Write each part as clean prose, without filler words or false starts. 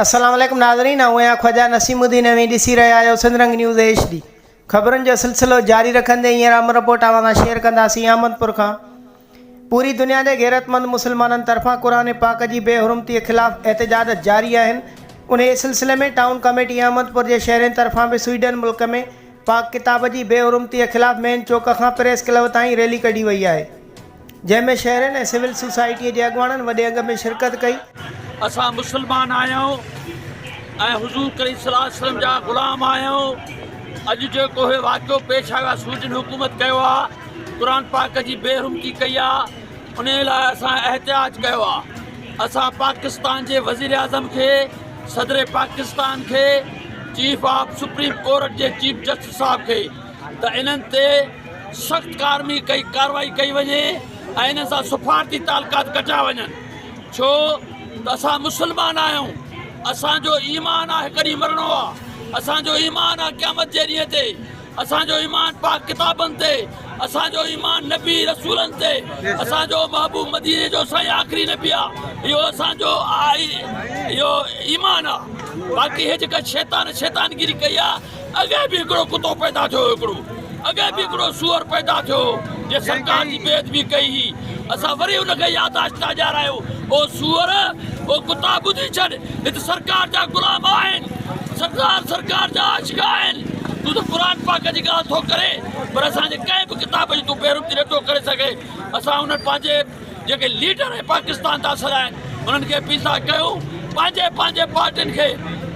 अस्सलाम वालेकुम नाज़रीन, आऊँ ख्वाजा नसीमुद्दीन नवी ॾिसी रहिया आहियो सिंधरंग न्यूज़ HD। ख़बरुनि जो सिलसिलो जारी रखंदे हींअर अमर रिपोर्ट आवां शेयर कंदासीं अहमदपुर खां। पूरी दुनिया के गैरतमंद मुसलमाननि तरफ़ां क़ुरान पाक की बेहुरमती के ख़िलाफ़ एहतजाज जारी आहिनि। उन सिलसिले में टाउन कमेटी अहमदपुर के शहरनि तरफ़ां भी स्वीडन मुल्क में पाक किताब की बेहुरमती के ख़िलाफ़ मेन चौक खां प्रेस क्लब ताईं रैली कढी वई है, जंहिंमें शहरनि ऐं सिविल सोसाइटी के अॻुवाणनि वॾे अघ में शिरकत कई। असां मुसलमान आहियूं ऐं हुज़ूर करीम सल्लल्लाहु अलैहि वसल्लम जा ग़ुलाम आहियूं। अॼु जेको हे वाक़ियो पेश आयो आहे, स्वीडन हुकूमत कयो आहे, क़ुरान पाक जी बेहुरमती कई आहे, उन लाइ असां एहतिजाज कयो आहे। असां पाकिस्तान के वज़ीर आज़म के, सदर पाकिस्तान के, चीफ ऑफ सुप्रीम कोर्ट के चीफ जस्टिस साहब के त इन्हनि ते सख़्त कार्रवाई कई वञे ऐं इन्हनि सां सफ़ारती तालुकात कटा वञनि। छो त असां मुसलमान आहियूं, असांजो ईमान आहे कॾहिं मरणो आहे, असांजो ईमान आहे क़यामत जे ॾींहं ते, असांजो ईमान पाक किताबनि ते, असांजो ईमान नबी रसूलनि ते, असांजो महबूब मदीने जो साईं आख़िरी नबी आहे, इहो असांजो इहो ईमान आहे। बाक़ी हे जेका शैतानगिरी कई आहे, अॻे बि हिकिड़ो कुतो पैदा थियो, अॻे बि हिकिड़ो सूअर पैदा थियो जे सरकार जी बेअदबी कई हुई। असां वरी उनखे याददाश्त था ॾियारायूं, ओ सूअर ओ कुता ॿुधी छॾ, हिते सरकार जा ग़ुलाम आहिनि, सरकार जा आशिक़ आहिनि। तूं त क़ुरान पाक जी ॻाल्हि थो करे, पर असांजे कंहिं बि किताब जी तूं बेरुमती नथो करे सघे। असां उन्हनि पंहिंजे जेके लीडर ऐं पाकिस्तान था सॾाइनि, उन्हनि खे अपील था कयूं, पंहिंजे पार्टियुनि खे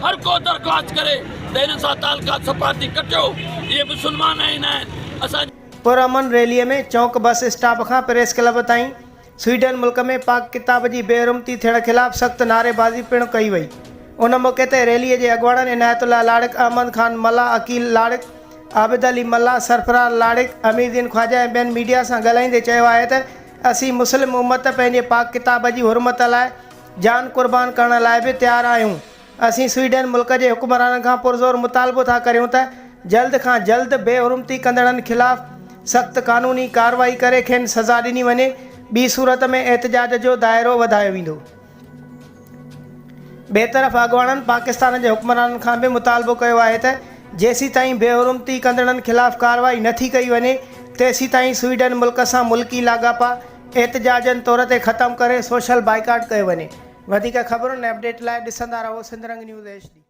हर को दरख़्वास्त करे त इन्हनि सां तालुकात सफ़ारती कटियो। इहे मुसलमान आहिनि। असां पुरअमन रैली में चौक बस स्टॉप खां प्रेस क्लब ताईं स्वीडन मुल्क में पाक किताब की बेहुरमती थियण खिलाफ़ सख्त नारेबाजी पिणु कई वई। उन मौके ते रैली के अॻुवाणनि इनायतुल्लाह लाड़िक, अहमद खान मल्ला, अकील लाड़िक, आबिद अली मल्ला, सरफराज लाड़िक, अमीरुद्दीन ख्वाजा ऐं ॿियनि मीडिया सां ॻाल्हाईंदे चयो आहे त असीं मुस्लिम उम्मत पंहिंजे पाक किताब की हुरमत लाइ जान कुर्बान करण लाइ भी तैयार आहियूं। असीं स्वीडन मुल्क के हुक्मराननि खां पुरज़ोर मुतालबो था करियूं त जल्द खां जल्द बेहुरमती कंदड़नि खिलाफ़ सख्त कानूनी कार्रवाई करे खेनि सज़ा ॾिनी वञे, ॿी सूरत में एहतजाज जो दायरो वधायो वेंदो। ॿिए तरफ़ अॻुवाणनि पाकिस्तान के हुक्मराननि खां भी मुतालबो कयो आहे त जेसीं ताईं बेहुरमती कंदड़नि खिलाफ़ कार्रवाई नथी कई वञे, तेसीं ताईं स्वीडन मुल्क सां मुल्की लाॻापा एहतजाजनि तौर ते ख़त्म करे सोशल बाइकाट कयो वञे। वधीक ख़बरुनि ऐं अपडेट लाइ ॾिसंदा रहो सिंधरंग न्यूज़ HD।